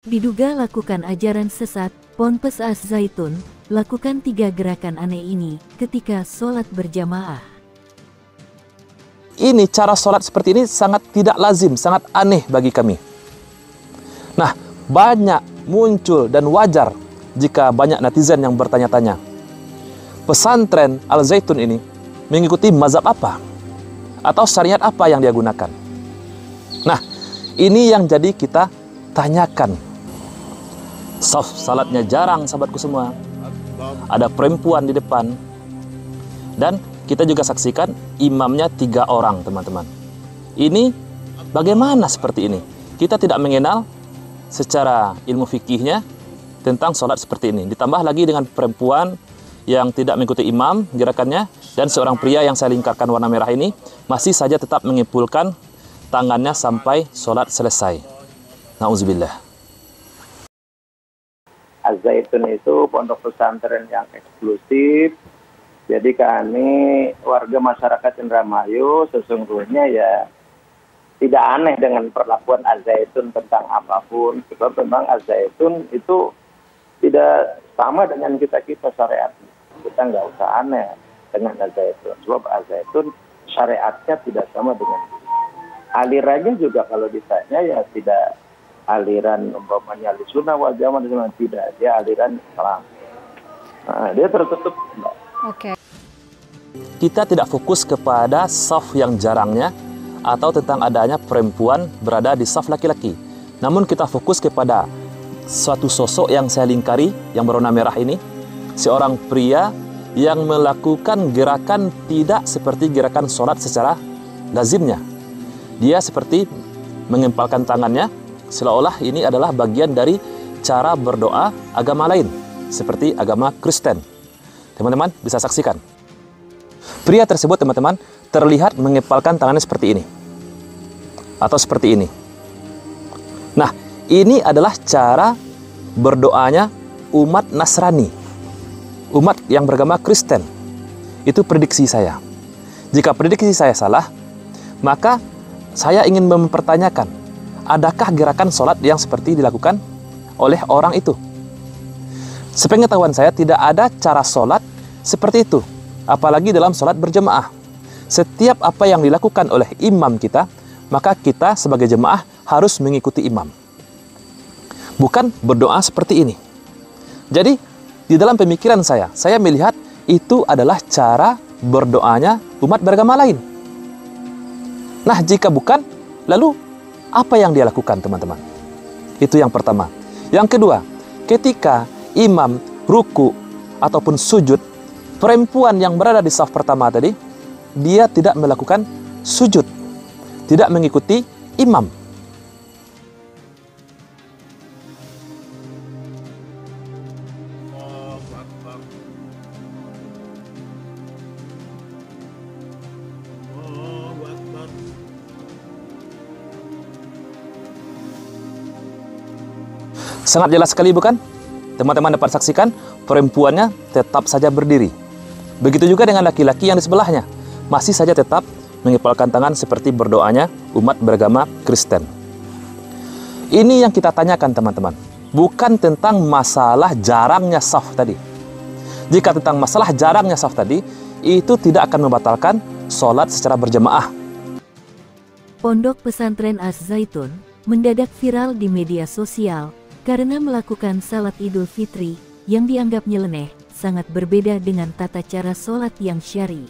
Diduga lakukan ajaran sesat, Ponpes Az-Zaitun lakukan 3 gerakan aneh ini ketika sholat berjamaah. Ini cara sholat seperti ini sangat tidak lazim, sangat aneh bagi kami. Nah, banyak muncul dan wajar jika banyak netizen yang bertanya-tanya, pesantren Al-Zaitun ini mengikuti mazhab apa? Atau syariat apa yang dia gunakan? Nah, ini yang jadi kita tanyakan. Saf salatnya jarang, sahabatku semua. Ada perempuan di depan. Dan kita juga saksikan imamnya 3 orang, teman-teman. Ini bagaimana seperti ini? Kita tidak mengenal secara ilmu fikihnya tentang sholat seperti ini. Ditambah lagi dengan perempuan yang tidak mengikuti imam gerakannya, dan seorang pria yang saya lingkarkan warna merah ini masih saja tetap mengimpulkan tangannya sampai sholat selesai. Nauzubillah. Az-Zaitun itu pondok pesantren yang eksklusif. Jadi kami warga masyarakat Indramayu sesungguhnya ya tidak aneh dengan perlakuan Az-Zaitun tentang apapun. Sebab memang Az-Zaitun itu tidak sama dengan kita-kita syariat. Kita nggak usah aneh dengan Az-Zaitun. Sebab Az-Zaitun syariatnya tidak sama dengan kita. Alirannya juga kalau ditanya ya tidak aliran umpamanya Ahlussunnah wal Jamaah, tidak, dia aliran Islam. Nah, dia tertutup. Oke. Kita tidak fokus kepada saf yang jarangnya atau tentang adanya perempuan berada di saf laki-laki. Namun kita fokus kepada suatu sosok yang saya lingkari yang berwarna merah ini, seorang pria yang melakukan gerakan tidak seperti gerakan sholat secara lazimnya. Dia seperti mengempalkan tangannya seolah-olah ini adalah bagian dari cara berdoa agama lain, seperti agama Kristen. Teman-teman bisa saksikan. Pria tersebut, teman-teman, terlihat mengepalkan tangannya seperti ini. Atau seperti ini. Nah, ini adalah cara berdoanya umat Nasrani. Umat yang beragama Kristen. Itu prediksi saya. Jika prediksi saya salah, maka saya ingin mempertanyakan, adakah gerakan sholat yang seperti dilakukan oleh orang itu? Sepengetahuan saya tidak ada cara sholat seperti itu, apalagi dalam sholat berjemaah. Setiap apa yang dilakukan oleh imam kita, maka kita sebagai jemaah harus mengikuti imam. Bukan berdoa seperti ini. Jadi, di dalam pemikiran saya melihat itu adalah cara berdoanya umat beragama lain. Nah, jika bukan, lalu apa yang dia lakukan, teman-teman? Itu yang pertama. Yang kedua, ketika imam ruku ataupun sujud, perempuan yang berada di saf pertama tadi, dia tidak melakukan sujud, tidak mengikuti imam. Sangat jelas sekali, bukan? Teman-teman dapat saksikan, perempuannya tetap saja berdiri. Begitu juga dengan laki-laki yang di sebelahnya. Masih saja tetap mengepalkan tangan seperti berdoanya umat beragama Kristen. Ini yang kita tanyakan, teman-teman. Bukan tentang masalah jarangnya saf tadi. Jika tentang masalah jarangnya saf tadi, itu tidak akan membatalkan sholat secara berjamaah. Pondok pesantren Az-Zaitun mendadak viral di media sosial karena melakukan salat Idul Fitri yang dianggap nyeleneh, sangat berbeda dengan tata cara sholat yang syar'i.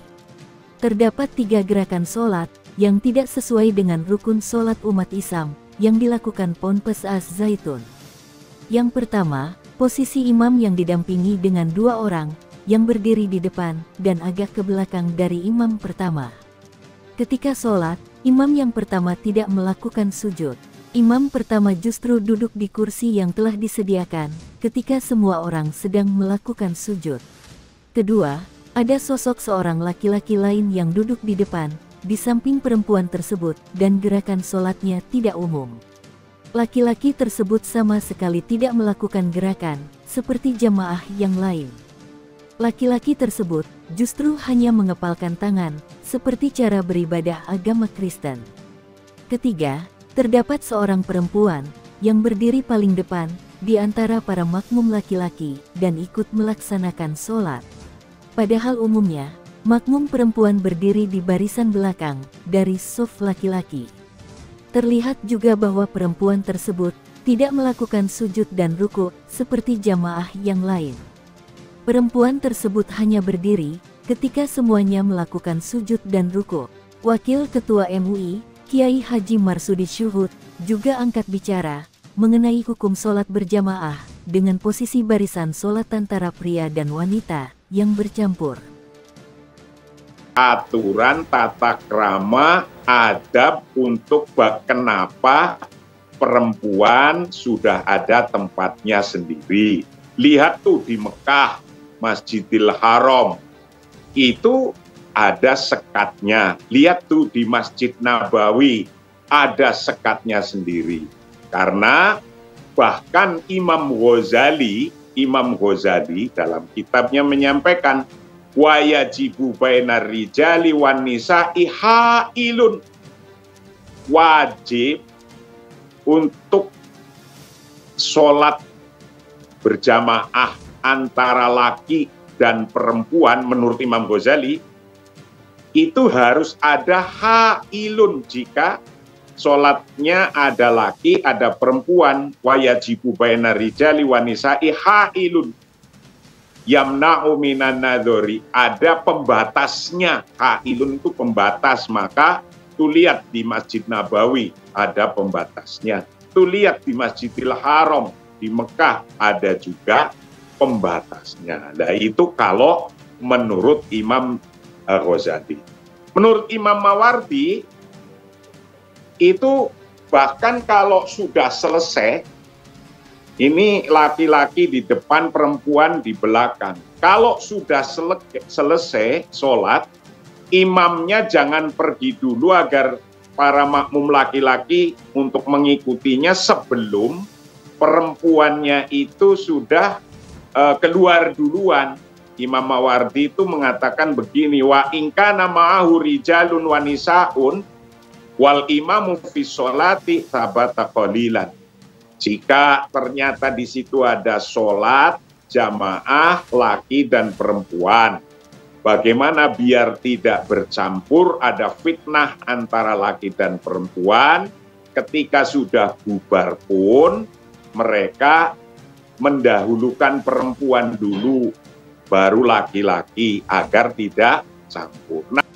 Terdapat 3 gerakan sholat yang tidak sesuai dengan rukun sholat umat Islam yang dilakukan Ponpes Az-Zaitun. Yang pertama, posisi imam yang didampingi dengan 2 orang yang berdiri di depan dan agak ke belakang dari imam pertama. Ketika sholat, imam yang pertama tidak melakukan sujud. Imam pertama justru duduk di kursi yang telah disediakan ketika semua orang sedang melakukan sujud. Kedua, ada sosok seorang laki-laki lain yang duduk di depan, di samping perempuan tersebut, dan gerakan sholatnya tidak umum. Laki-laki tersebut sama sekali tidak melakukan gerakan seperti jamaah yang lain. Laki-laki tersebut justru hanya mengepalkan tangan, seperti cara beribadah agama Kristen. Ketiga, terdapat seorang perempuan yang berdiri paling depan di antara para makmum laki-laki dan ikut melaksanakan sholat. Padahal umumnya, makmum perempuan berdiri di barisan belakang dari shaf laki-laki. Terlihat juga bahwa perempuan tersebut tidak melakukan sujud dan ruku seperti jamaah yang lain. Perempuan tersebut hanya berdiri ketika semuanya melakukan sujud dan ruku. Wakil Ketua MUI, Kiai Haji Marsudi Syuhud, juga angkat bicara mengenai hukum sholat berjamaah dengan posisi barisan sholat antara pria dan wanita yang bercampur. Aturan tata krama adab untuk kenapa perempuan sudah ada tempatnya sendiri. Lihat tuh di Mekah, Masjidil Haram, itu ada sekatnya. Lihat tuh di Masjid Nabawi, ada sekatnya sendiri. Karena bahkan Imam Ghazali dalam kitabnya menyampaikan, wa yajibu bainar rijali wan nisa'i hailun. Wajib untuk sholat berjamaah antara laki dan perempuan menurut Imam Ghazali itu harus ada hailun. Jika sholatnya ada laki, ada perempuan, wajibu bainar rijali wan nisa'i hailun yamna'u minan nadhari, ada pembatasnya. Hailun itu pembatas, maka tuh lihat di Masjid Nabawi ada pembatasnya. Tuh lihat di Masjidil Haram di Mekah ada juga pembatasnya. Nah itu kalau menurut Imam Ghazali. Menurut Imam Mawardi itu bahkan kalau sudah selesai, ini laki-laki di depan, perempuan di belakang. Kalau sudah selesai sholat, imamnya jangan pergi dulu agar para makmum laki-laki untuk mengikutinya sebelum perempuannya itu sudah keluar duluan. Imam Mawardi itu mengatakan begini, wa ingkana ma'ahu rijalun wa nisaun wal imamu fi sholati sabata qalilan. Jika ternyata di situ ada sholat jamaah laki dan perempuan, bagaimana biar tidak bercampur, ada fitnah antara laki dan perempuan, ketika sudah bubar pun mereka mendahulukan perempuan dulu, baru laki-laki agar tidak campur. Nah,